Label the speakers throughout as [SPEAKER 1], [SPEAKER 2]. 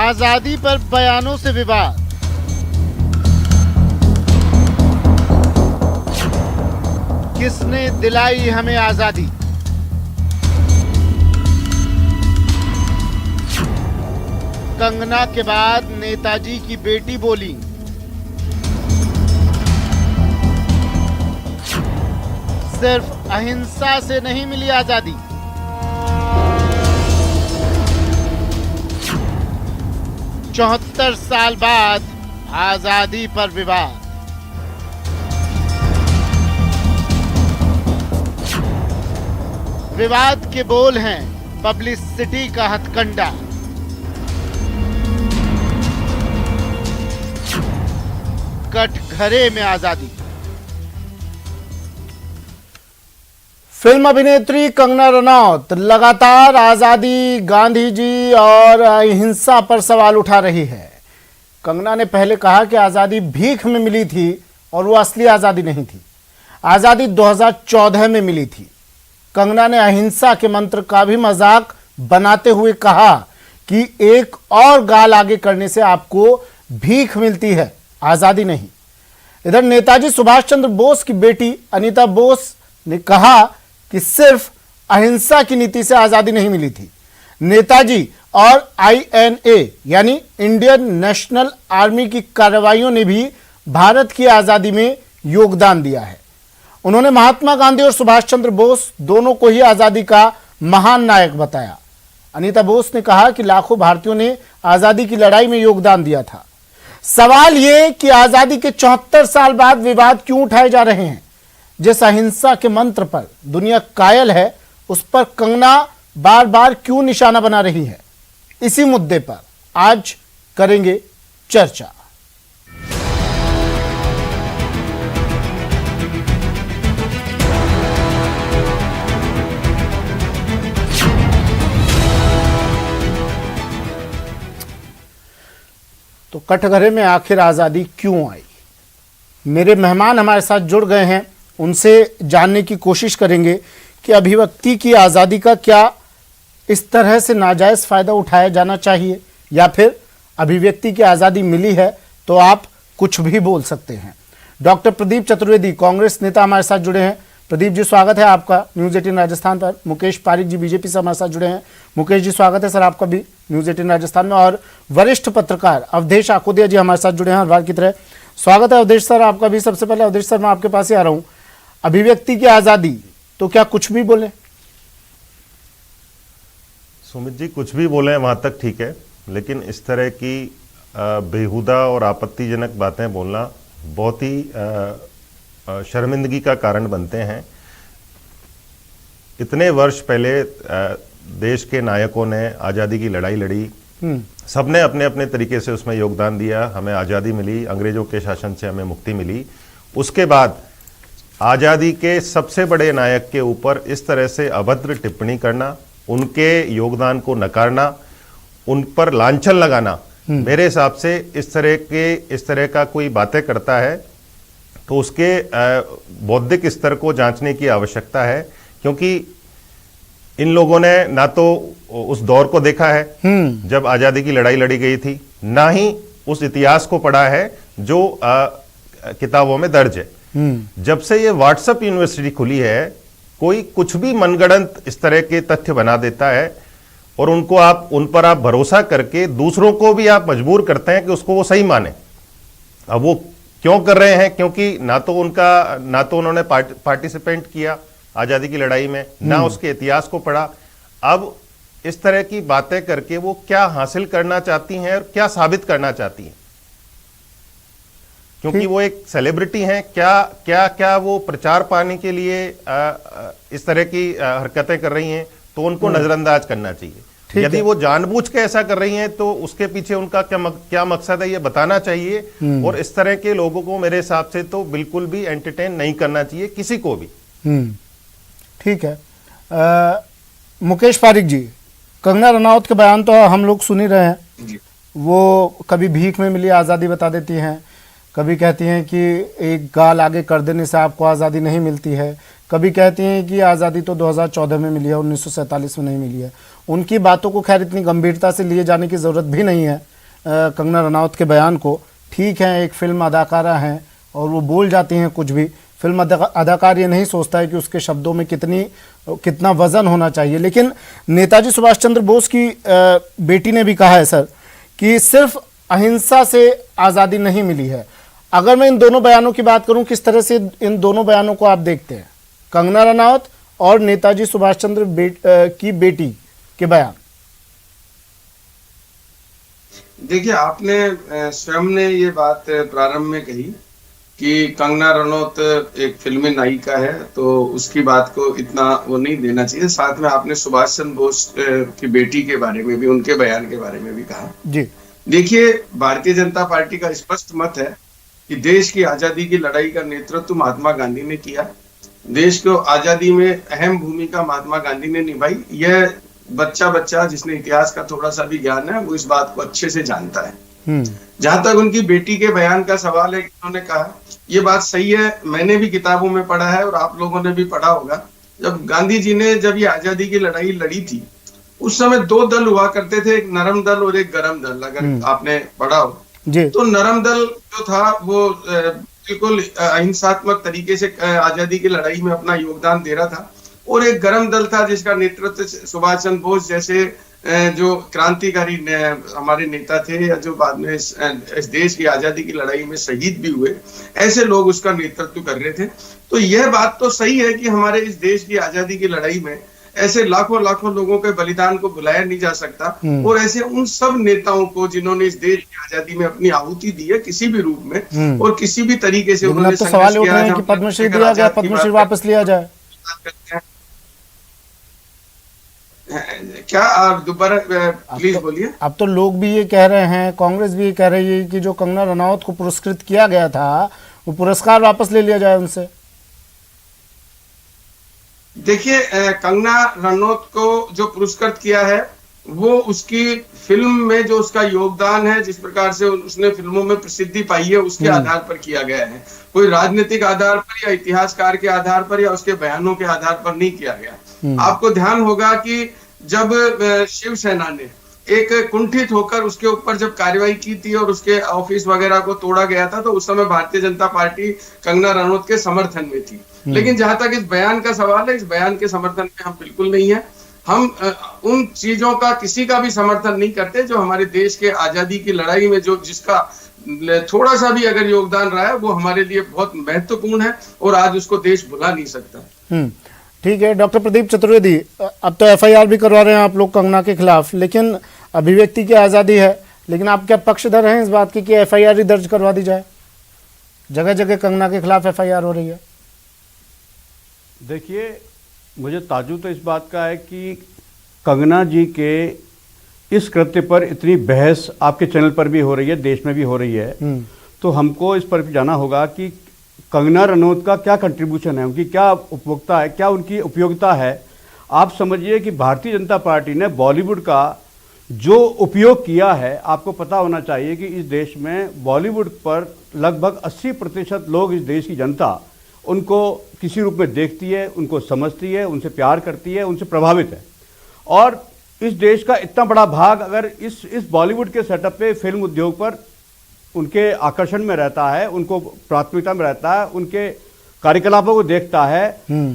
[SPEAKER 1] आजादी पर बयानों से विवाद। किसने दिलाई हमें आजादी? कंगना के बाद नेताजी की बेटी बोली, सिर्फ अहिंसा से नहीं मिली आजादी। चौहत्तर साल बाद आजादी पर विवाद। विवाद के बोल हैं पब्लिसिटी का हथकंडा। कटघरे में आजादी। फिल्म अभिनेत्री कंगना रनौत लगातार आजादी, गांधी जी और अहिंसा पर सवाल उठा रही है। कंगना ने पहले कहा कि आजादी भीख में मिली थी और वो असली आजादी नहीं थी। आजादी 2014 में मिली थी। कंगना ने अहिंसा के मंत्र का भी मजाक बनाते हुए कहा कि एक और गाल आगे करने से आपको भीख मिलती है, आजादी नहीं। इधर नेताजी सुभाष चंद्र बोस की बेटी अनीता बोस ने कहा कि सिर्फ अहिंसा की नीति से आजादी नहीं मिली थी। नेताजी और INA यानी इंडियन नेशनल आर्मी की कार्रवाइयों ने भी भारत की आजादी में योगदान दिया है। उन्होंने महात्मा गांधी और सुभाष चंद्र बोस दोनों को ही आजादी का महान नायक बताया। अनीता बोस ने कहा कि लाखों भारतीयों ने आजादी की लड़ाई में योगदान दिया था। सवाल यह कि आजादी के 74 साल बाद विवाद क्यों उठाए जा रहे हैं? जिस अहिंसा के मंत्र पर दुनिया कायल है, उस पर कंगना बार बार क्यों निशाना बना रही है? इसी मुद्दे पर आज करेंगे चर्चा। तो कटघरे में आखिर आजादी क्यों आई? मेरे मेहमान हमारे साथ जुड़ गए हैं, उनसे जानने की कोशिश करेंगे कि अभिव्यक्ति की आज़ादी का क्या इस तरह से नाजायज़ फ़ायदा उठाया जाना चाहिए, या फिर अभिव्यक्ति की आज़ादी मिली है तो आप कुछ भी बोल सकते हैं। डॉक्टर प्रदीप चतुर्वेदी कांग्रेस नेता हमारे साथ जुड़े हैं। प्रदीप जी, स्वागत है आपका न्यूज़ 18 राजस्थान पर। मुकेश पारिक जी बीजेपी से हमारे साथ जुड़े हैं। मुकेश जी, स्वागत है सर आपका भी न्यूज़ 18 राजस्थान में। और वरिष्ठ पत्रकार अवधेश आकोदिया जी हमारे साथ जुड़े हैं हर बार की तरह। स्वागत है अवधेश सर आपका भी। सबसे पहले अवधेश सर, मैं आपके पास ही आ रहा हूँ। अभिव्यक्ति की आजादी तो क्या कुछ भी बोले?
[SPEAKER 2] सुमित जी, कुछ भी बोले वहां तक ठीक है, लेकिन इस तरह की बेहुदा और आपत्तिजनक बातें बोलना बहुत ही शर्मिंदगी का कारण बनते हैं। इतने वर्ष पहले देश के नायकों ने आज़ादी की लड़ाई लड़ी, सबने अपने अपने तरीके से उसमें योगदान दिया। हमें आज़ादी मिली, अंग्रेजों के शासन से हमें मुक्ति मिली। उसके बाद आज़ादी के सबसे बड़े नायक के ऊपर इस तरह से अभद्र टिप्पणी करना, उनके योगदान को नकारना, उन पर लांछन लगाना, मेरे हिसाब से इस तरह का कोई बातें करता है तो उसके बौद्धिक स्तर को जांचने की आवश्यकता है। क्योंकि इन लोगों ने ना तो उस दौर को देखा है जब आज़ादी की लड़ाई लड़ी गई थी, ना ही उस इतिहास को पढ़ा है जो किताबों में दर्ज है। जब से ये व्हाट्सएप यूनिवर्सिटी खुली है, कोई कुछ भी मनगढ़ंत इस तरह के तथ्य बना देता है और उन पर आप भरोसा करके दूसरों को भी आप मजबूर करते हैं कि उसको वो सही माने। अब वो क्यों कर रहे हैं? क्योंकि ना तो उन्होंने पार्टिसिपेंट किया आज़ादी की लड़ाई में, ना उसके इतिहास को पढ़ा। अब इस तरह की बातें करके वो क्या हासिल करना चाहती हैं और क्या साबित करना चाहती हैं? क्योंकि वो एक सेलिब्रिटी हैं, क्या वो प्रचार पाने के लिए इस तरह की हरकतें कर रही हैं, तो उनको नजरअंदाज करना चाहिए। यदि वो जानबूझ के ऐसा कर रही हैं तो उसके पीछे उनका क्या मकसद है, ये बताना चाहिए। और इस तरह के लोगों को मेरे हिसाब से तो बिल्कुल भी एंटरटेन नहीं करना चाहिए, किसी को भी।
[SPEAKER 1] ठीक है। मुकेश पारिक जी, कंगना रनौत के बयान तो हम लोग सुन ही रहे हैं। वो कभी भीख में मिली आज़ादी बता देती हैं, कभी कहती हैं कि एक गाल आगे कर देने से आपको आज़ादी नहीं मिलती है, कभी कहती हैं कि आज़ादी तो 2014 में मिली है, 1947 में नहीं मिली है। उनकी बातों को खैर इतनी गंभीरता से लिए जाने की ज़रूरत भी नहीं है, कंगना रनौत के बयान को। ठीक है, एक फिल्म अदाकारा हैं और वो बोल जाती हैं कुछ भी। फिल्म अदाकार ये नहीं सोचता है कि उसके शब्दों में कितना वजन होना चाहिए। लेकिन नेताजी सुभाष चंद्र बोस की बेटी ने भी कहा है सर कि सिर्फ अहिंसा से आज़ादी नहीं मिली है। अगर मैं इन दोनों बयानों की बात करूं, किस तरह से इन दोनों बयानों को आप देखते हैं, कंगना रनौत और नेताजी सुभाष चंद्र की बेटी के बयान?
[SPEAKER 3] देखिए, आपने स्वयं ने ये बात प्रारंभ में कही कि कंगना रनौत एक फिल्मी नायिका है, तो उसकी बात को इतना वो नहीं देना चाहिए। साथ में आपने सुभाष चंद्र बोस की बेटी के बारे में भी, उनके बयान के बारे में भी कहा
[SPEAKER 1] जी।
[SPEAKER 3] देखिए, भारतीय जनता पार्टी का स्पष्ट मत है कि देश की आजादी की लड़ाई का नेतृत्व महात्मा गांधी ने किया। देश को आजादी में अहम भूमिका महात्मा गांधी ने निभाई। यह बच्चा जिसने इतिहास का थोड़ा सा भी ज्ञान है, वो इस बात को अच्छे से जानता है। जहां तक उनकी बेटी के बयान का सवाल है, उन्होंने कहा ये बात सही है, मैंने भी किताबों में पढ़ा है और आप लोगों ने भी पढ़ा होगा। जब गांधी जी ने जब ये आजादी की लड़ाई लड़ी थी, उस समय दो दल हुआ करते थे, एक नरम दल और एक गरम दल। अगर आपने पढ़ा हो तो नरम दल जो था वो बिल्कुल अहिंसात्मक तरीके से आजादी की लड़ाई में अपना योगदान दे रहा था, और एक गरम दल था जिसका नेतृत्व सुभाष चंद्र बोस जैसे जो क्रांतिकारी हमारे नेता थे, या जो बाद में इस देश की आजादी की लड़ाई में शहीद भी हुए, ऐसे लोग उसका नेतृत्व कर रहे थे। तो यह बात तो सही है कि हमारे इस देश की आजादी की लड़ाई में ऐसे लाखों लोगों के बलिदान को भुलाया नहीं जा सकता, और ऐसे उन सब नेताओं को जिन्होंने इस देश की आजादी में अपनी आहुति दी है किसी भी रूप में और किसी भी तरीके से उन्होंने
[SPEAKER 1] तो सवाल उठ रहे हैं कि पद्मश्री दिया गया, पद्मश्री वापस लिया जाए। क्या आप दोबारा प्लीज बोलिए। अब तो लोग भी ये कह रहे हैं, कांग्रेस भी ये कह रही है कि जो कंगना रनौत को पुरस्कृत किया गया था वो पुरस्कार वापस ले लिया जाए उनसे।
[SPEAKER 3] देखिए, कंगना रनौत को जो पुरस्कृत किया है वो उसकी फिल्म में जो उसका योगदान है, जिस प्रकार से उसने फिल्मों में प्रसिद्धि पाई है, उसके आधार पर किया गया है। कोई राजनीतिक आधार पर या इतिहासकार के आधार पर या उसके बयानों के आधार पर नहीं किया गया। आपको ध्यान होगा कि जब शिवसेना ने एक कुंठित होकर उसके ऊपर जब कार्रवाई की थी और उसके ऑफिस वगैरह को तोड़ा गया था, तो उस समय भारतीय जनता पार्टी कंगना रनौत के समर्थन में थी। लेकिन जहां तक इस बयान का सवाल है, इस बयान के समर्थन में हम बिल्कुल नहीं है। हम उन चीजों का किसी का भी समर्थन नहीं करते जो हमारे देश के आजादी की लड़ाई में जो जिसका थोड़ा सा भी अगर योगदान रहा है, वो हमारे लिए बहुत महत्वपूर्ण है और आज उसको देश भुला नहीं सकता।
[SPEAKER 1] ठीक है डॉक्टर प्रदीप चतुर्वेदी, अब तो एफआईआर भी करवा रहे हैं आप लोग कंगना के खिलाफ, लेकिन अभिव्यक्ति की आज़ादी है, लेकिन आप क्या पक्षधर हैं इस बात की कि एफआईआर ही दर्ज करवा दी जाए? जगह जगह कंगना के खिलाफ एफआईआर हो रही है।
[SPEAKER 4] देखिए, मुझे ताज्जुब तो इस बात का है कि कंगना जी के इस कृत्य पर इतनी बहस आपके चैनल पर भी हो रही है, देश में भी हो रही है, तो हमको इस पर जाना होगा कि कंगना रनौत का क्या कंट्रीब्यूशन है, उनकी क्या उपभोक्ता है, क्या उनकी उपयोगिता है। आप समझिए कि भारतीय जनता पार्टी ने बॉलीवुड का जो उपयोग किया है, आपको पता होना चाहिए कि इस देश में बॉलीवुड पर लगभग 80% लोग, इस देश की जनता उनको किसी रूप में देखती है, उनको समझती है, उनसे प्यार करती है, उनसे प्रभावित है। और इस देश का इतना बड़ा भाग अगर इस बॉलीवुड के सेटअप पे फिल्म उद्योग पर उनके आकर्षण में रहता है, उनको प्राथमिकता में रहता है, उनके कार्यकलापों को देखता है,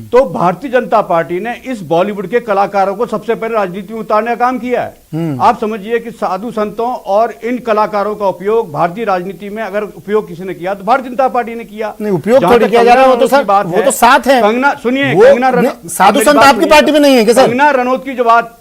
[SPEAKER 4] तो भारतीय जनता पार्टी ने इस बॉलीवुड के कलाकारों को सबसे पहले राजनीति में उतारने का काम किया है। आप समझिए कि साधु संतों और इन कलाकारों का उपयोग भारतीय राजनीति में अगर उपयोग किसी ने किया तो भारतीय जनता पार्टी ने किया।
[SPEAKER 1] नहीं, उपयोग थोड़ी किया जा रहा है, वो तो साथ है।
[SPEAKER 4] कंगना सुनिए,
[SPEAKER 1] साधु संत आपकी पार्टी में नहीं है क्या सर?
[SPEAKER 4] कंगना रनौत की जो बात,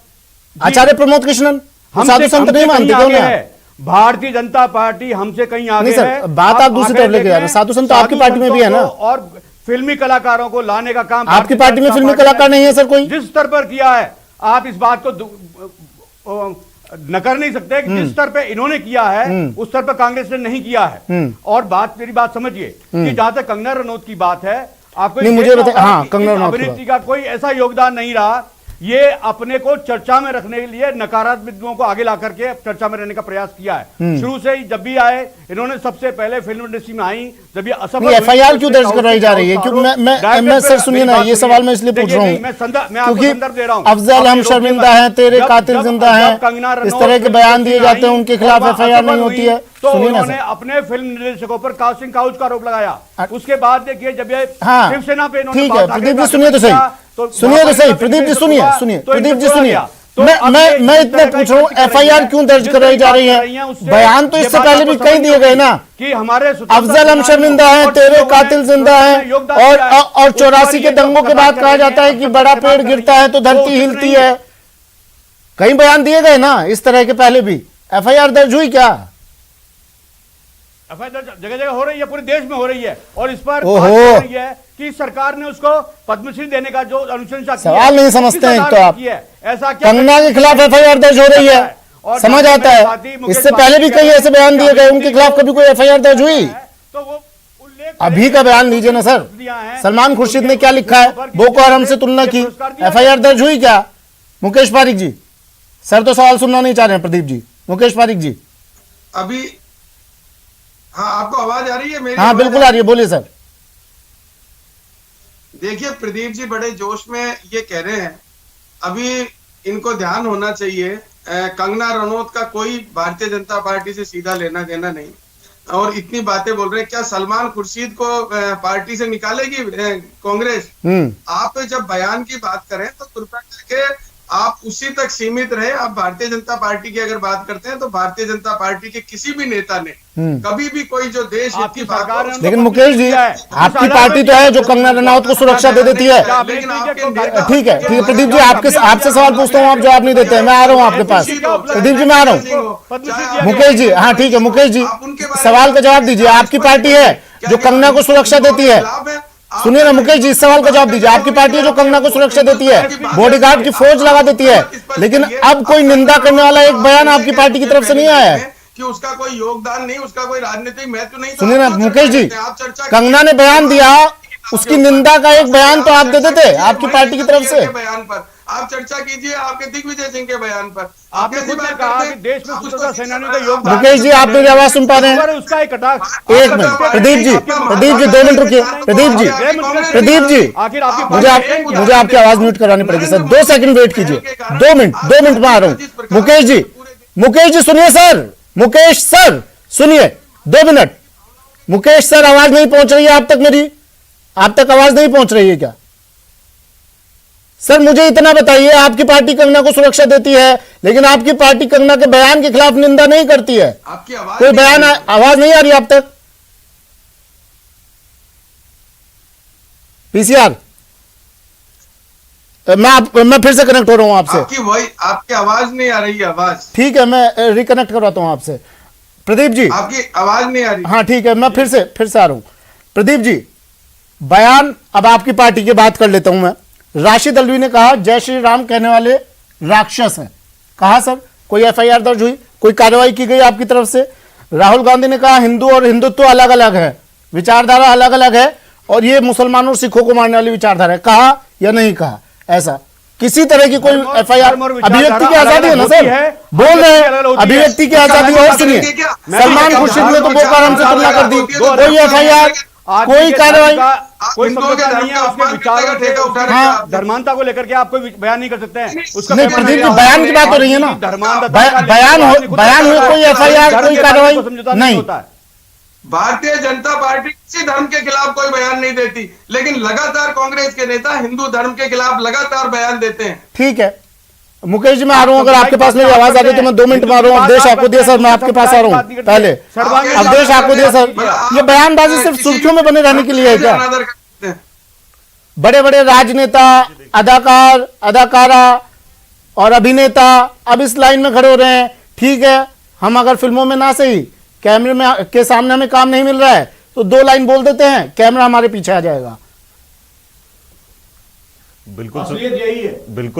[SPEAKER 1] आचार्य प्रमोद कृष्णन साधु संत नहीं मानते क्यों है?
[SPEAKER 4] भारतीय जनता पार्टी हमसे कहीं आगे
[SPEAKER 1] नहीं सर,
[SPEAKER 4] है।
[SPEAKER 1] बात आप दूसरी तरफ लेके जा रहे हैं। साधु संत आपकी पार्टी में भी है ना,
[SPEAKER 4] और फिल्मी कलाकारों को लाने का काम
[SPEAKER 1] आपकी पार्टी में फिल्मी कलाकार नहीं है सर कोई?
[SPEAKER 4] जिस स्तर पर किया है, आप इस बात को नकार नहीं सकते कि जिस स्तर पे इन्होंने किया है उस स्तर पर कांग्रेस ने नहीं किया है। और मेरी बात समझिए कि जहां तक कंगना रनौत की बात है, आपको
[SPEAKER 1] मुझे बताइए, हाँ, कंगना रनौत
[SPEAKER 4] अभिनेत्री का कोई ऐसा योगदान नहीं रहा ये अपने को चर्चा में रखने के लिए नकारात्मक बिंदुओं को आगे ला करके चर्चा में रहने का प्रयास किया है। शुरू से ही जब भी आए इन्होंने सबसे पहले फिल्म इंडस्ट्री में आई, जब ये असफल हुई,
[SPEAKER 1] एफआईआर क्यों दर्ज करवाई जा रही है? क्योंकि मैं सर सुनिए ना, ये सवाल मैं इसलिए पूछ रहा हूँ क्योंकि अफजल हम शर्मिंदा हैं, तेरे कातिल जिंदा हैं, इस तरह के बयान दिए जाते हैं, उनके खिलाफ एफआईआर नहीं होती है।
[SPEAKER 4] तो उन्होंने अपने फिल्म निर्देशकों पर कास्टिंग काउच का आरोप लगाया। उसके बाद देखिए जब ये शिवसेना पे इन्होंने,
[SPEAKER 1] ठीक है प्रदीप जी सुनिए तो सही, सुनिए तो सही प्रदीप जी, सुनिए प्रदीप जी सुनिए, मैं इतना पूछ रहा हूँ एफआईआर क्यों दर्ज कराई जा रही है? बयान तो इससे पहले भी कई दिए गए ना
[SPEAKER 4] कि हमारे
[SPEAKER 1] अफजल हम शर्मिंदा हैं, तेरे कातिल जिंदा हैं, और 84 के दंगों के बाद कहा जाता है कि बड़ा पेड़ गिरता है तो धरती हिलती है। कई बयान दिए गए ना इस तरह के पहले भी। एफआईआर दर्ज हुई क्या?
[SPEAKER 4] एफआईआर जगह जगह हो रही है, पूरे देश में हो रही है, और इस पर बात हो रही है कि सरकार ने उसको पद्मश्री देने का जो अनुशंसा की
[SPEAKER 1] सवाल नहीं समझते हैं तो आप।
[SPEAKER 4] ऐसा क्या
[SPEAKER 1] कंगना के खिलाफ एफआईआर दर्ज हो रही है, समझ आता है। इससे पहले भी कई ऐसे बयान दिए गए, उनके खिलाफ कभी कोई एफआईआर दर्ज हुई?
[SPEAKER 4] तो वो उल्लेख
[SPEAKER 1] अभी का बयान लीजिए ना सर, सलमान खुर्शीद ने क्या लिखा है, बोको हराम से तुलना की, एफआईआर दर्ज हुई क्या? मुकेश पारिक जी, सर तो सवाल सुनना नहीं चाह रहे हैं प्रदीप जी। मुकेश पारिक जी
[SPEAKER 3] अभी, हाँ आपको आवाज आ रही है मेरी?
[SPEAKER 1] हाँ बिल्कुल आ रही है, बोलिए सर।
[SPEAKER 3] देखिए प्रदीप जी बड़े जोश में ये कह रहे हैं, अभी इनको ध्यान होना चाहिए, कंगना रनौत का कोई भारतीय जनता पार्टी से सीधा लेना देना नहीं, और इतनी बातें बोल रहे हैं। क्या सलमान खुर्शीद को पार्टी से निकालेगी कांग्रेस? आप जब बयान की बात करें तो कृपया करके आप उसी तक सीमित रहे। आप भारतीय जनता पार्टी की अगर बात करते हैं तो भारतीय जनता पार्टी के किसी भी नेता ने कभी भी कोई जो देश हित की बात हो,
[SPEAKER 1] लेकिन मुकेश जी आपकी पार्टी तो है जो कंगना रनौत को सुरक्षा दे देती है।
[SPEAKER 3] लेकिन आपके नेता-
[SPEAKER 1] ठीक है प्रदीप जी, आपसे सवाल पूछता हूँ, आप जवाब नहीं देते हैं, मैं आ रहा हूँ आपके पास। प्रदीप जी मैं आ रहा हूँ। मुकेश जी, हाँ ठीक है मुकेश जी, सवाल का जवाब दीजिए। आपकी पार्टी है जो कंगना को सुरक्षा देती है, सुनिए ना मुकेश जी, इस सवाल का जवाब दीजिए। आपकी पार्टी है जो कंगना को सुरक्षा देती है, बॉडीगार्ड की फौज लगा देती है, लेकिन अब कोई निंदा करने वाला एक बयान आपकी पार्टी की तरफ से नहीं आया है
[SPEAKER 3] कि उसका कोई योगदान नहीं, उसका कोई राजनीतिक महत्व नहीं।
[SPEAKER 1] सुनिए ना मुकेश जी, कंगना ने बयान दिया, उसकी निंदा का एक बयान तो आप दे देते आपकी पार्टी की तरफ से।
[SPEAKER 3] बयान पर आप चर्चा कीजिए, आपके दिग्विजय सिंह के बयान पर।
[SPEAKER 4] आपने खुद ने कहा कि देश में स्वतंत्रता सेनानियों का योगदान।
[SPEAKER 1] मुकेश जी आप मेरी आवाज सुन पा रहे हैं?
[SPEAKER 4] उसका एक कटाक्ष।
[SPEAKER 1] एक मिनट प्रदीप जी 2 मिनट रुकिए। प्रदीप जी
[SPEAKER 4] आखिर आपकी
[SPEAKER 1] मुझे आपकी आवाज म्यूट करानी पड़ेगी सर, 2 सेकंड वेट कीजिए। 2 मिनट में आ रहा हूँ। मुकेश जी सुनिए सर, मुकेश सर सुनिए, 2 मिनट। मुकेश सर आवाज नहीं पहुंच रही है आप तक? मेरी आप तक आवाज नहीं पहुंच रही है क्या सर? मुझे इतना बताइए, आपकी पार्टी कंगना को सुरक्षा देती है, लेकिन आपकी पार्टी कंगना के बयान के खिलाफ निंदा नहीं करती है।
[SPEAKER 3] आपकी आवाज
[SPEAKER 1] कोई बयान, आवाज नहीं आ रही आप तक? पीसीआर मैं फिर से कनेक्ट हो रहा हूं आपसे।
[SPEAKER 3] आपकी आवाज नहीं आ रही है, आवाज।
[SPEAKER 1] ठीक है मैं रिकनेक्ट करवाता हूं आपसे। प्रदीप जी
[SPEAKER 3] आपकी आवाज नहीं आ रही।
[SPEAKER 1] हाँ ठीक है, मैं फिर से आ रहा हूं। प्रदीप जी बयान, अब आपकी पार्टी की बात कर लेता हूं मैं। राशिद अल्वी ने कहा जय श्री राम कहने वाले राक्षस हैं। कहा सर, कोई एफआईआर दर्ज हुई, कोई कार्रवाई की गई आपकी तरफ से? राहुल गांधी ने कहा हिंदू और हिंदुत्व अलग अलग है, विचारधारा अलग अलग है, और ये मुसलमानों और सिखों को मारने वाली विचारधारा है। कहा या नहीं कहा? ऐसा किसी तरह की कोई एफआईआर? अभिव्यक्ति की आजादी है ना सर, बोल रहे हैं अभिव्यक्ति की आजादी। और सुनिए, सलमान खुर्शीद ने तो बोको हराम से तुलना कर दी, कोई एफआईआर, कोई कार्रवाई,
[SPEAKER 4] कोई नहीं है उसके विचारों, हाँ धर्मांता को लेकर के आप कोई बयान नहीं कर सकते हैं। उसका
[SPEAKER 1] नहीं प्रदीप जी बयान की बात हो रही है ना, बयान हुए, कोई एफआईआर, कोई कार्रवाई नहीं होता है।
[SPEAKER 3] भारतीय जनता पार्टी किसी धर्म के खिलाफ कोई बयान नहीं देती, लेकिन लगातार कांग्रेस के नेता हिंदू धर्म के खिलाफ लगातार बयान देते हैं।
[SPEAKER 1] ठीक है मुकेश जी मैं आ रहा हूं, अगर आपके पास मेरी आवाज आ रही तो मैं 2 मिनट में आ रहा हूं। अवधेश आपको दिया सर, मैं आपके पास आ रहा हूं पहले। अवधेश आपको दिया सर, ये बयानबाजी सिर्फ सुर्खियों में बने रहने के लिए है क्या? बड़े बड़े राजनेता, अदाकार, अदाकारा और अभिनेता अब इस लाइन में खड़े हो रहे हैं। ठीक है, हम अगर फिल्मों में ना सही, कैमरे में के सामने हमें काम नहीं मिल रहा है तो 2 लाइन बोल देते हैं, कैमरा हमारे पीछे आ जाएगा।
[SPEAKER 2] बिल्कुल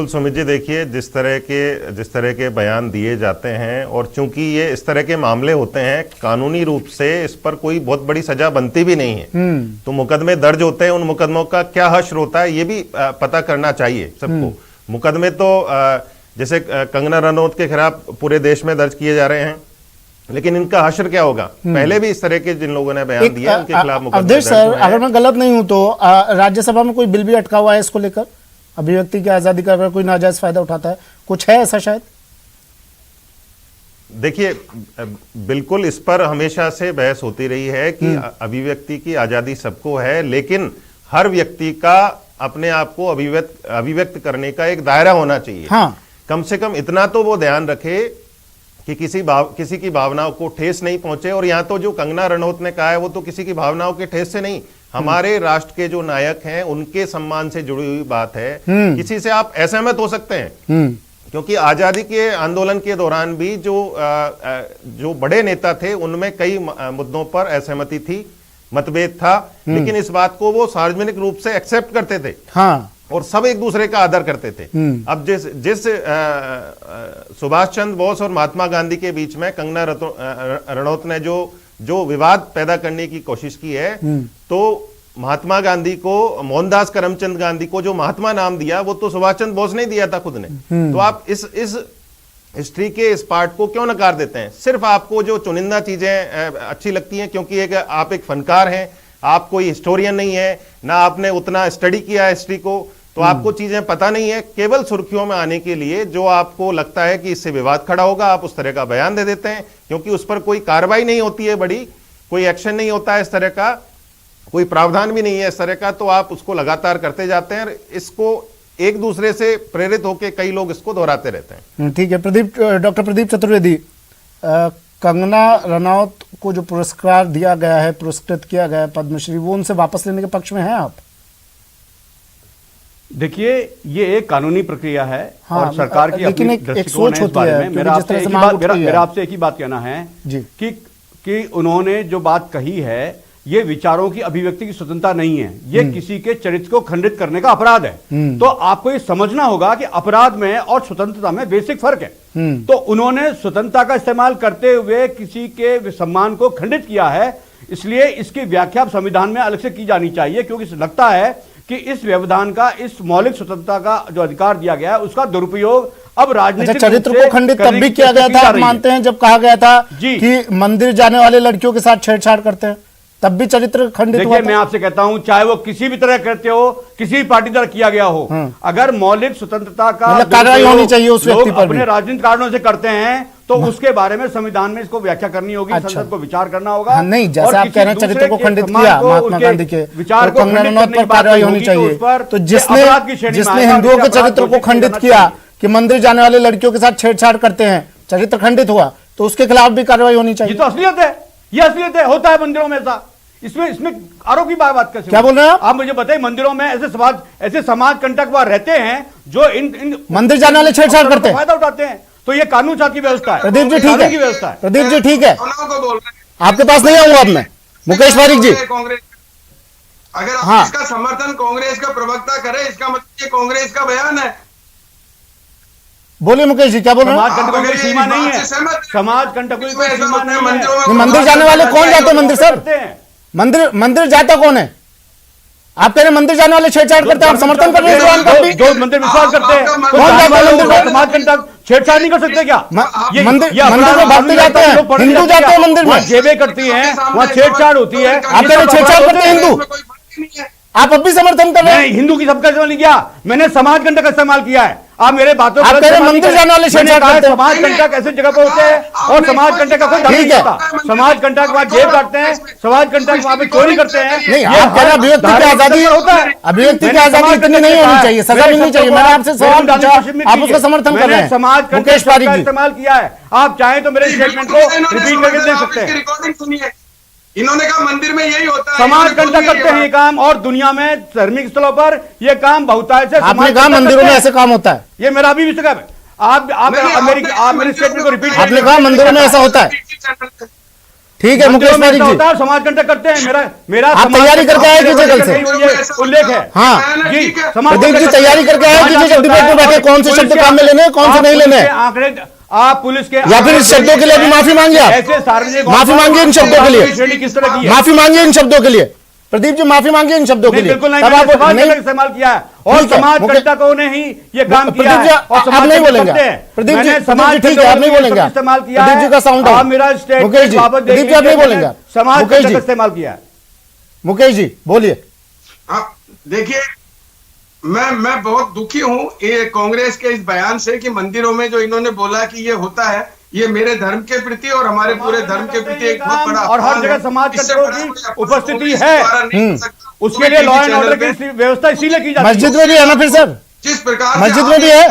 [SPEAKER 2] सुमित जी, देखिए जिस तरह के बयान दिए जाते हैं, और चूंकि ये इस तरह के मामले होते हैं, कानूनी रूप से इस पर कोई बहुत बड़ी सजा बनती भी नहीं है। तो मुकदमे दर्ज होते हैं, उन मुकदमों का क्या हश्र होता है ये भी पता करना चाहिए सबको। मुकदमे तो जैसे कंगना रनौत के खिलाफ पूरे देश में दर्ज किए जा रहे हैं, लेकिन इनका हश्र क्या होगा? पहले भी इस तरह के जिन लोगों ने बयान दिया उनके खिलाफ मुकदमे
[SPEAKER 1] अवधेश
[SPEAKER 2] दर्ज
[SPEAKER 1] सर,
[SPEAKER 2] हुए हैं।
[SPEAKER 1] अगर मैं गलत नहीं हूं तो राज्यसभा में कोई बिल भी अटका हुआ है इसको लेकर, अभिव्यक्ति की आजादी का अगर कोई नाजायज फायदा उठाता है, कुछ है ऐसा शायद?
[SPEAKER 2] देखिए, बिल्कुल इस पर हमेशा से बहस होती रही है कि अभिव्यक्ति की आजादी सबको है, लेकिन हर व्यक्ति का अपने आप को अभिव्यक्त करने का एक दायरा होना चाहिए।
[SPEAKER 1] हाँ।
[SPEAKER 2] कम से कम इतना तो वो ध्यान रखे कि किसी की भावनाओं को ठेस नहीं पहुंचे। और यहां तो जो कंगना रनौत ने कहा है वो तो किसी की भावनाओं के ठेस से नहीं, हमारे राष्ट्र के जो नायक हैं उनके सम्मान से जुड़ी हुई बात है। किसी से आप असहमत हो सकते हैं, क्योंकि आजादी के आंदोलन के दौरान भी जो बड़े नेता थे उनमें कई मुद्दों पर असहमति थी, मतभेद था, लेकिन इस बात को वो सार्वजनिक रूप से एक्सेप्ट करते थे। हाँ। और सब एक दूसरे का आदर करते थे। अब जिस सुभाष चंद्र बोस और महात्मा गांधी के बीच में कंगना रनौत ने जो विवाद पैदा करने की कोशिश की है, तो महात्मा गांधी को, मोहनदास करमचंद गांधी को जो महात्मा नाम दिया वो तो सुभाष चंद्र बोस ने दिया था खुद ने। तो आप इस हिस्ट्री के इस पार्ट को क्यों नकार देते हैं? सिर्फ आपको जो चुनिंदा चीजें अच्छी लगती हैं क्योंकि आप एक फनकार हैं, आप कोई हिस्टोरियन नहीं है, ना आपने उतना स्टडी किया हिस्ट्री को, तो आपको चीजें पता नहीं है। केवल सुर्खियों में आने के लिए जो आपको लगता है कि इससे विवाद खड़ा होगा, आप उस तरह का बयान दे देते हैं, क्योंकि उस पर कोई कार्रवाई नहीं होती है, बड़ी कोई एक्शन नहीं होता है इस तरह का, कोई प्रावधान भी नहीं है इस तरह का, तो आप उसको लगातार करते जाते हैं। इसको एक दूसरे से प्रेरित होकर कई लोग इसको दोहराते रहते हैं।
[SPEAKER 1] ठीक है। डॉक्टर प्रदीप चतुर्वेदी, कंगना रनौत को जो पुरस्कार दिया गया है, पुरस्कृत किया गया है पद्मश्री, वो उनसे वापस लेने के पक्ष में हैं आप?
[SPEAKER 4] देखिए, ये एक कानूनी प्रक्रिया है। हाँ, और सरकार की
[SPEAKER 1] लेकिन
[SPEAKER 4] अपनी
[SPEAKER 1] एक सोच होती है।
[SPEAKER 4] मेरा आपसे एक ही बात कहना है कि उन्होंने जो बात कही है, ये विचारों की अभिव्यक्ति की स्वतंत्रता नहीं है, ये किसी के चरित्र को खंडित करने का अपराध है। तो आपको ये समझना होगा कि अपराध में और स्वतंत्रता में बेसिक फर्क है। तो उन्होंने स्वतंत्रता का इस्तेमाल करते हुए किसी के सम्मान को खंडित किया है, इसलिए इसकी व्याख्या संविधान में अलग से की जानी चाहिए, क्योंकि लगता है कि इस व्यवधान का, इस मौलिक स्वतंत्रता का जो अधिकार दिया गया है, उसका दुरुपयोग अब राजनीतिक
[SPEAKER 1] चरित्र को खंडित तब भी किया गया था, आप मानते हैं, जब कहा गया था कि मंदिर जाने वाले लड़कियों के साथ छेड़छाड़ करते हैं, तब भी चरित्र खंडित हुआ था?
[SPEAKER 4] मैं आपसे कहता हूं, चाहे वो किसी भी तरह करते हो, किसी भी पार्टी द्वारा किया गया हो, अगर मौलिक स्वतंत्रता का
[SPEAKER 1] कार्रवाई होनी चाहिए उस व्यक्ति पर,
[SPEAKER 4] अपने राजनीतिक कारणों से करते हैं, तो उसके बारे में संविधान में इसको व्याख्या करनी होगी। संसद को विचार करना होगा।
[SPEAKER 1] नहीं, जैसे आप कह रहे हैं चरित्र को खंडित किया महात्मा गांधी के,
[SPEAKER 4] विचार
[SPEAKER 1] को कंगना रनौत पर कार्रवाई होनी चाहिए। तो जिसने हिंदुओं के चरित्र को खंडित किया कि मंदिर जाने वाले लड़कियों के साथ छेड़छाड़ करते हैं, चरित्र खंडित हुआ, तो उसके खिलाफ भी कार्रवाई होनी चाहिए।
[SPEAKER 4] ये तो असलियत है, ये असलियत है, होता है मंदिरों में ऐसा। इसमें आरोप की बात कैसे?
[SPEAKER 1] क्या बोल रहे हैं
[SPEAKER 4] आप मुझे बताइए, मंदिरों में ऐसे समाज कंटक वहां रहते हैं जो इन
[SPEAKER 1] मंदिर जाने वाले छेड़छाड़ करते हैं,
[SPEAKER 4] फायदा उठाते हैं, तो ये कानून साथ की व्यवस्था है।
[SPEAKER 1] प्रदीप जी ठीक है,
[SPEAKER 4] व्यवस्था है।
[SPEAKER 1] प्रदीप जी ठीक है, आपके पास नहीं आऊंगा अब मैं। मुकेश पारीक जी,
[SPEAKER 3] अगर आप इसका समर्थन कांग्रेस का प्रवक्ता करे, इसका मतलब ये कांग्रेस का बयान है।
[SPEAKER 1] बोलिए मुकेश जी, क्या बोल रहे हैं?
[SPEAKER 4] समाज कंटकों की सीमा नहीं है, समाज कंटकों की सीमा नहीं है।
[SPEAKER 1] मंदिर जाने वाले कौन जाते हैं मंदिर? सर, मंदिर जाता कौन है? आप कह रहे मंदिर जाने वाले छेड़छाड़ करते हैं, आप समर्थन कर रहे हैं?
[SPEAKER 4] जो मंदिर विश्वास करते हैं,
[SPEAKER 1] कौन जाता है मंदिर में?
[SPEAKER 4] समाज कंटक छेड़छाड़ नहीं कर सकते क्या?
[SPEAKER 1] मंदिर में भक्ति जाते हैं, हिंदू जाते हैं मंदिर में,
[SPEAKER 4] जेबें करती हैं, वहाँ छेड़छाड़ होती है।
[SPEAKER 1] आप कह रहे छेड़छाड़ करते हैं हिंदू, आप अब भी समर्थन कर रहे हैं?
[SPEAKER 4] हिंदू की सबका इस्तेमाल नहीं किया, मैंने समाज कंटक का इस्तेमाल किया है। आप मेरे बातों
[SPEAKER 1] आप कह रहे मंदिर जाने वाले छेड़छाड़ करते हैं।
[SPEAKER 4] समाज कंटक ऐसे जगह पर होते हैं और समाज कंटक का कोई धर्म नहीं होता। समाज कंटक वहाँ जेब काटते हैं, समाज कंटक वहाँ पे चोरी करते हैं।
[SPEAKER 1] नहीं, आप कह रहे अभिव्यक्ति की आजादी होता है, अभिव्यक्ति की आजादी इतनी नहीं होनी चाहिए, सजा मिलनी चाहिए। मैंने आपसे सवाल पूछा, आप उसका समर्थन कर रहे हैं।
[SPEAKER 4] समाज
[SPEAKER 1] मुकेश पारीक जी,
[SPEAKER 4] इस्तेमाल किया है, आप चाहें तो मेरे स्टेटमेंट को रिपीट करके दे सकते हैं।
[SPEAKER 3] रिकॉर्डिंग सुनिए, इन्होंने कहा मंदिर में यही होता है,
[SPEAKER 4] समाज कंटक करते हैं ये काम, और दुनिया में धार्मिक स्थलों पर ये काम बहुतायत से
[SPEAKER 1] आपने कहा मंदिरों में ऐसे काम होता है,
[SPEAKER 4] ये मेरा अभी भी है। आप मेरे स्टेटमेंट को रिपीट,
[SPEAKER 1] आपने कहा मंदिरों में ऐसा होता है। ठीक है मुकेश पारीक जी,
[SPEAKER 4] समाज कंटक करते हैं, मेरा
[SPEAKER 1] आप तैयारी करके आए कीजिए कल से,
[SPEAKER 4] उल्लेख है।
[SPEAKER 1] हाँ
[SPEAKER 4] जी,
[SPEAKER 1] प्रदीप जी तैयारी करके आए कीजिए, जब डिबेट में बैठे कौन से शब्द काम में लेने, कौन से नहीं लेने,
[SPEAKER 4] आंकड़े आप पुलिस के,
[SPEAKER 1] या फिर इस शब्दों के लिए भी माफी मांगिए, आप
[SPEAKER 4] ऐसे सार्वजनिक
[SPEAKER 1] माफी मांगिए इन शब्दों के लिए,
[SPEAKER 4] किस तरह की है?
[SPEAKER 1] माफी मांगिए इन शब्दों के लिए। प्रदीप जी माफी मांगिए इन शब्दों के लिए।
[SPEAKER 4] बिल्कुल नहीं,
[SPEAKER 1] तब
[SPEAKER 4] मैंने
[SPEAKER 1] आप
[SPEAKER 4] समाज
[SPEAKER 1] नहीं
[SPEAKER 4] कंटक इस्तेमाल किया है और
[SPEAKER 1] ठीक है,
[SPEAKER 4] समाज
[SPEAKER 1] मुकेश-
[SPEAKER 4] कंटकों ने ही ये काम किया
[SPEAKER 1] प्रदीप जी,
[SPEAKER 4] है और
[SPEAKER 1] आप
[SPEAKER 4] समाज
[SPEAKER 1] नहीं
[SPEAKER 4] कंटक
[SPEAKER 1] बोलेंगे।
[SPEAKER 4] करते हैं।
[SPEAKER 1] प्रदीप जी,
[SPEAKER 4] मैंने
[SPEAKER 1] प्रदीप
[SPEAKER 4] समाज
[SPEAKER 1] जी, ठीक है,
[SPEAKER 4] कंटकों
[SPEAKER 1] आप नहीं
[SPEAKER 4] के लिए
[SPEAKER 1] बोलेंगे।
[SPEAKER 4] शब्द इस्तेमाल किया
[SPEAKER 1] प्रदीप
[SPEAKER 4] है।
[SPEAKER 1] जी का साउंड डाउन।
[SPEAKER 4] आप मेरा स्टेटमेंट
[SPEAKER 1] मुकेश जी,
[SPEAKER 4] वापस देख
[SPEAKER 1] प्रदीप जी, आप
[SPEAKER 4] लीजिए,
[SPEAKER 1] नहीं
[SPEAKER 4] मैंने
[SPEAKER 1] बोलेंगे।
[SPEAKER 4] समाज
[SPEAKER 1] मुकेश
[SPEAKER 4] कंटक
[SPEAKER 1] जी।
[SPEAKER 4] इस्तेमाल किया है।
[SPEAKER 1] मुकेश जी बोलिए।
[SPEAKER 3] हाँ, देखिए, मैं बहुत दुखी हूँ ये कांग्रेस के इस बयान से कि मंदिरों में जो इन्होंने बोला कि ये होता है, ये मेरे धर्म के प्रति और हमारे पूरे धर्म के प्रति एक बहुत बड़ा
[SPEAKER 4] और हर
[SPEAKER 3] अपमान
[SPEAKER 4] जगह
[SPEAKER 3] है।
[SPEAKER 4] समाज
[SPEAKER 3] इससे
[SPEAKER 4] कंटकों
[SPEAKER 3] बड़ा
[SPEAKER 4] की
[SPEAKER 3] कोई अपमान
[SPEAKER 4] उपस्थिति
[SPEAKER 3] कांग्रेस
[SPEAKER 4] है।
[SPEAKER 3] द्वारा नहीं हो सकता।
[SPEAKER 4] उसके लिए law and
[SPEAKER 3] TV
[SPEAKER 4] order
[SPEAKER 3] channel
[SPEAKER 4] की
[SPEAKER 3] पे
[SPEAKER 4] व्यवस्था इसीलिए की जाती
[SPEAKER 1] मस्जिद में भी है ना फिर सर?
[SPEAKER 3] जिस प्रकार से
[SPEAKER 1] मस्जिद में
[SPEAKER 3] आप
[SPEAKER 1] भी है,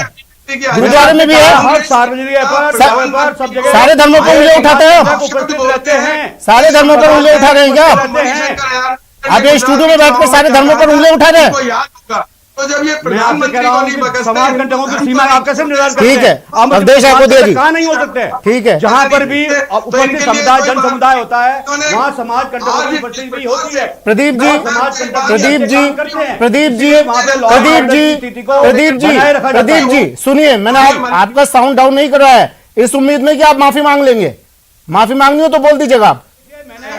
[SPEAKER 3] कि
[SPEAKER 1] गुरुद्वारे में भी है।
[SPEAKER 4] हर सार्वजनिक पर सब जगह
[SPEAKER 1] सारे धर्मों पर उंगली उठाते हैं आप?
[SPEAKER 4] उपस्थित रहते हैं।
[SPEAKER 1] सारे धर्मों पर उंगली उठा रहे हैं क्या आप? आप ये स्टूडियो में बैठकर सारे धर्मों पर उंगली उठा रहे हैं?
[SPEAKER 3] उनको याद होगा। तो जब ये
[SPEAKER 4] मैं आपसे कह
[SPEAKER 3] प्रधानमंत्री
[SPEAKER 4] रहा
[SPEAKER 3] को
[SPEAKER 4] हूं
[SPEAKER 3] नहीं
[SPEAKER 4] कि
[SPEAKER 3] बकसते,
[SPEAKER 4] समाज कंटकों की सीमा आप कैसे निर्धारित करते
[SPEAKER 1] ठीक है,
[SPEAKER 4] हैं? आप
[SPEAKER 1] अब देश आपको दिया जी।
[SPEAKER 4] कहाँ नहीं हो सकते?
[SPEAKER 1] ठीक है।
[SPEAKER 4] जहां पर भी
[SPEAKER 3] तो
[SPEAKER 4] उपस्थित
[SPEAKER 3] इनके लिए
[SPEAKER 4] समुदाय
[SPEAKER 3] कोई
[SPEAKER 4] जन
[SPEAKER 3] बात
[SPEAKER 4] समुदाय
[SPEAKER 3] नहीं।
[SPEAKER 4] होता है
[SPEAKER 3] इन्होंने
[SPEAKER 4] वहां समाज कंटकों
[SPEAKER 3] आज
[SPEAKER 4] की
[SPEAKER 3] इस
[SPEAKER 4] उपस्थिति भी
[SPEAKER 3] प्रकार
[SPEAKER 4] होती
[SPEAKER 3] से
[SPEAKER 4] है।
[SPEAKER 1] प्रदीप जी,
[SPEAKER 4] समाज कंटक
[SPEAKER 1] प्रदीप
[SPEAKER 4] ऐसे
[SPEAKER 1] जी,
[SPEAKER 4] काम करते हैं।
[SPEAKER 1] प्रदीप जी,
[SPEAKER 4] इसलिए वहां पे law and
[SPEAKER 1] प्रदीप
[SPEAKER 4] order
[SPEAKER 1] जी,
[SPEAKER 4] की स्थिति को
[SPEAKER 1] प्रदीप जी,
[SPEAKER 4] बनाए रखा जाता
[SPEAKER 1] प्रदीप
[SPEAKER 4] है।
[SPEAKER 1] जी सुनिए, मैंने आपका साउंड डाउन नहीं कर रहा है इस उम्मीद में कि आप माफी मांग लेंगे। माफी मांगनी हो तो बोल दीजिएगा आप।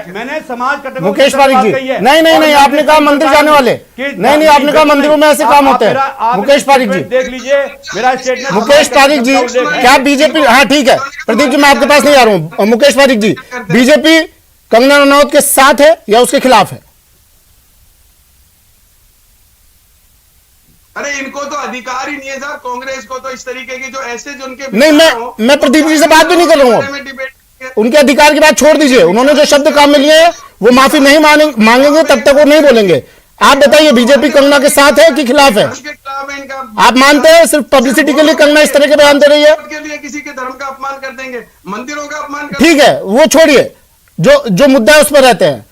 [SPEAKER 4] मैंने समाज कंटकों की
[SPEAKER 1] मुकेश
[SPEAKER 4] तरफ
[SPEAKER 1] पारिक
[SPEAKER 4] बात
[SPEAKER 1] जी,
[SPEAKER 4] कही है।
[SPEAKER 1] नहीं नहीं
[SPEAKER 4] और
[SPEAKER 1] नहीं,
[SPEAKER 4] मैंने
[SPEAKER 1] आपने कहा मंदिर जाने वाले, नहीं आपने कहा मंदिरों में ऐसे काम होते हैं। मुकेश पारिक जी,
[SPEAKER 4] देख लीजिए मेरा स्टेटमेंट।
[SPEAKER 1] मुकेश पारिक जी, क्या बीजेपी, हाँ ठीक है प्रदीप जी, मैं आपके पास नहीं आ रहा हूं। मुकेश पारिक जी, बीजेपी कंगना रनौत के साथ है या उसके खिलाफ है?
[SPEAKER 3] अरे इनको तो अधिकार ही नहीं है साहब, कांग्रेस को तो इस तरीके की जो ऐसे जो उनके
[SPEAKER 1] नहीं, मैं प्रदीप जी से बात भी नहीं कर रहा हूं।
[SPEAKER 3] में डिबेट
[SPEAKER 1] उनके अधिकार की बात छोड़ दीजिए, उन्होंने जो शब्द काम में लिए हैं वो माफी नहीं मांगेंगे तब तक वो नहीं बोलेंगे। आप बताइए बीजेपी कंगना के साथ है कि खिलाफ है?
[SPEAKER 3] के खिलाफ है इनका।
[SPEAKER 1] आप मानते हैं सिर्फ पब्लिसिटी के लिए कंगना इस तरह के बयान दे रही है?
[SPEAKER 3] के लिए किसी के धर्म का अपमान कर देंगे, मंदिरों का अपमान कर
[SPEAKER 1] ठीक है, वो छोड़िए, जो मुद्दा है उस पर रहते हैं।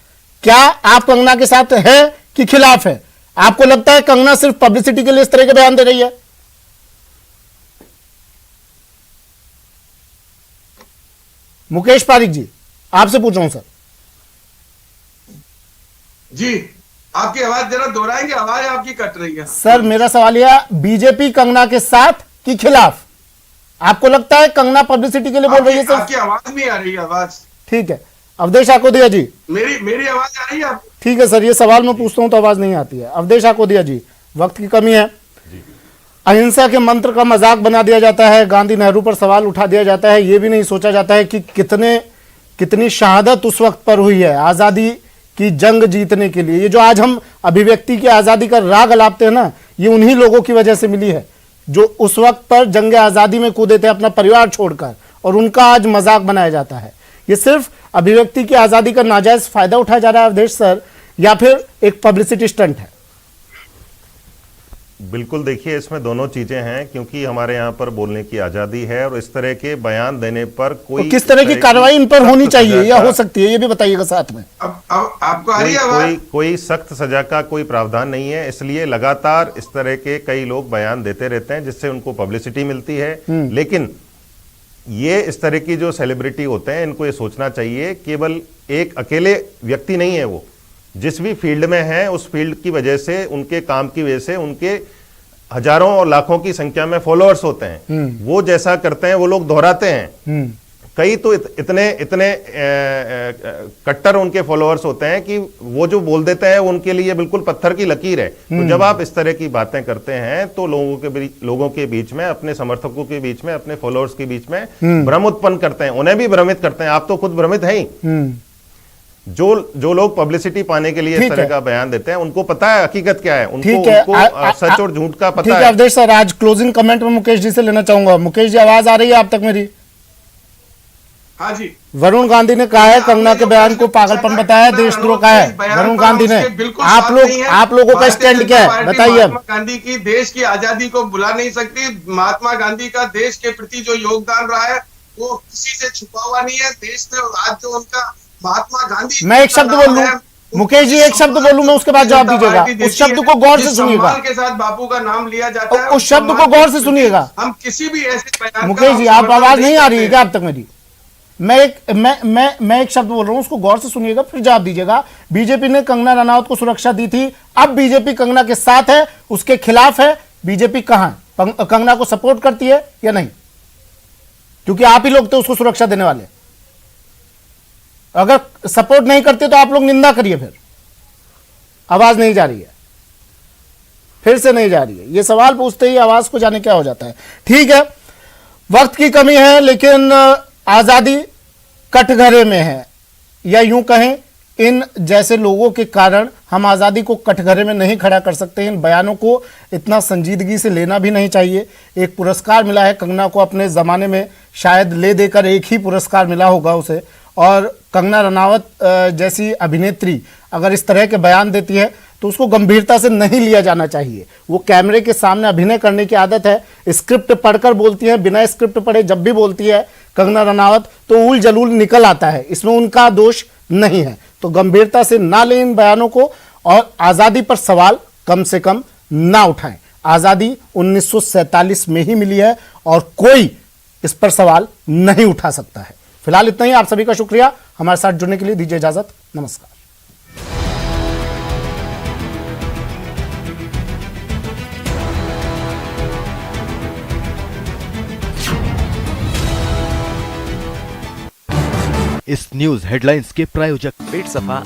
[SPEAKER 1] क्या आप कंगना के साथ है कि खिलाफ है? आपको लगता है कंगना सिर्फ पब्लिसिटी के लिए इस तरह के बयान दे रही है? मुकेश पारिक जी, आपसे पूछ रहा हूं सर।
[SPEAKER 3] जी, आपकी आवाज जरा दोहराएंगे, आवाज आपकी कट रही है।
[SPEAKER 1] सर मेरा सवाल यह, बीजेपी कंगना के साथ कि खिलाफ? आपको लगता है कंगना पब्लिसिटी के लिए बोल रही है सर?
[SPEAKER 3] आपकी आवाज नहीं आ रही है, आवाज।
[SPEAKER 1] ठीक है, अवधेश आकोदिया जी।
[SPEAKER 3] मेरी आवाज आ रही है आपको?
[SPEAKER 1] ठीक है सर, ये सवाल मैं पूछता हूं तो आवाज नहीं आती है। अवधेश आकोदिया जी, वक्त की कमी है, अहिंसा के मंत्र का मजाक बना दिया जाता है, गांधी नेहरू पर सवाल उठा दिया जाता है, ये भी नहीं सोचा जाता है कि कितनी शहादत उस वक्त पर हुई है आजादी की जंग जीतने के लिए। ये जो आज हम अभिव्यक्ति की आजादी का राग अलापते हैं ना, ये उन्हीं लोगों की वजह से मिली है जो उस वक्त पर जंग आजादी में कूदे थे अपना परिवार छोड़कर, और उनका आज मजाक बनाया जाता है। ये सिर्फ अभिव्यक्ति की आजादी का नाजायज फायदा उठाया जा रहा है अवधेश सर, या फिर एक पब्लिसिटी स्टंट है?
[SPEAKER 2] बिल्कुल, देखिए इसमें दोनों चीजें हैं, क्योंकि हमारे यहाँ पर बोलने की आजादी है और इस तरह के बयान देने पर कोई
[SPEAKER 1] तो किस तरह की कार्रवाई इन पर होनी
[SPEAKER 2] सख्त
[SPEAKER 1] चाहिए
[SPEAKER 2] सजा
[SPEAKER 1] या
[SPEAKER 2] का-
[SPEAKER 1] हो सकती है, ये भी बताइएगा साथ में।
[SPEAKER 3] अब आपको आ रही
[SPEAKER 2] कोई
[SPEAKER 3] है आवाज?
[SPEAKER 2] कोई सख्त सजा का कोई प्रावधान नहीं है, इसलिए लगातार इस तरह के कई लोग बयान देते रहते हैं जिससे उनको पब्लिसिटी मिलती है। लेकिन ये इस तरह की जो सेलिब्रिटी होते हैं, इनको ये सोचना चाहिए केवल एक अकेले व्यक्ति नहीं है, वो जिस भी फील्ड में है उस फील्ड की वजह से, उनके काम की वजह से उनके हजारों और लाखों की संख्या में फॉलोअर्स होते हैं। वो जैसा करते हैं वो लोग दोहराते हैं। कई तो इतने कट्टर उनके फॉलोअर्स होते हैं कि वो जो बोल देते हैं उनके लिए बिल्कुल पत्थर की लकीर है। तो जब आप इस तरह की बातें करते हैं तो लोगों के बीच में, अपने समर्थकों के बीच में, अपने फॉलोअर्स के बीच में भ्रम उत्पन्न करते हैं, उन्हें भी भ्रमित करते हैं। आप तो खुद भ्रमित हैं ही। जो लोग पब्लिसिटी पाने के लिए इस तरह का बयान देते हैं, उनको पता है हकीकत क्या है, उनको सच और झूठ का पता
[SPEAKER 1] ठीक है अवधेश सर, आज क्लोजिंग कमेंट में मुकेश जी से लेना चाहूंगा। मुकेश जी, आवाज आ रही है आप तक मेरी?
[SPEAKER 3] हाँ जी।
[SPEAKER 1] वरुण गांधी ने कहा है कंगना के बयान को पागलपन बताया, देशद्रोह का है। वरुण गांधी ने, आप लोगों का स्टैंड क्या है बताइए। अब
[SPEAKER 3] महात्मा गांधी की देश की आजादी को भुला नहीं सकती। महात्मा गांधी का देश के प्रति जो योगदान रहा है वो किसी से छुपा हुआ नहीं है। देश में आज जो उनका महात्मा गांधी,
[SPEAKER 1] मैं एक शब्द बोल लूं मुकेश जी, एक शब्द बोलूं मैं, उसके बाद जवाब दीजिएगा। उस शब्द को गौर से सुनिएगा,
[SPEAKER 3] के साथ बापू का नाम लिया जाता है,
[SPEAKER 1] उस शब्द को गौर से सुनिएगा।
[SPEAKER 3] हम किसी भी ऐसे बयान
[SPEAKER 1] मुकेश जी, आप आवाज नहीं आ रही है क्या अब तक मेरी? मैं एक शब्द बोल रहा हूं, उसको गौर से सुनिएगा फिर जवाब दीजिएगा। बीजेपी ने कंगना रनौत को सुरक्षा दी थी, अब बीजेपी कंगना के साथ है, उसके खिलाफ है। बीजेपी कहां है? कंगना को सपोर्ट करती है या नहीं? क्योंकि आप ही लोग थे उसको सुरक्षा देने वाले। अगर सपोर्ट नहीं करते तो आप लोग निंदा करिए फिर। आवाज नहीं जा रही है, फिर से नहीं जा रही है। ये सवाल पूछते ही आवाज को जाने क्या हो जाता है। ठीक है, वक्त की कमी है, लेकिन आजादी कटघरे में है, या यूं कहें इन जैसे लोगों के कारण हम आजादी को कटघरे में नहीं खड़ा कर सकते। इन बयानों को इतना संजीदगी से लेना भी नहीं चाहिए। एक पुरस्कार मिला है कंगना को, अपने जमाने में शायद ले देकर एक ही पुरस्कार मिला होगा उसे, और कंगना रनावत जैसी अभिनेत्री अगर इस तरह के बयान देती है तो उसको गंभीरता से नहीं लिया जाना चाहिए। वो कैमरे के सामने अभिनय करने की आदत है, स्क्रिप्ट पढ़कर बोलती है, बिना स्क्रिप्ट पढ़े जब भी बोलती है कंगना रनावत तो उल जलूल निकल आता है, इसमें उनका दोष नहीं है। तो गंभीरता से ना लें इन बयानों को, और आजादी पर सवाल कम से कम ना उठाएं। आजादी 1947 में ही मिली है और कोई इस पर सवाल नहीं उठा सकता है। फिलहाल इतना ही। आप सभी का शुक्रिया हमारे साथ जुड़ने के लिए। दीजिए इजाजत, नमस्कार।
[SPEAKER 5] इस न्यूज हेडलाइंस के प्रायोजक
[SPEAKER 6] पेट सफा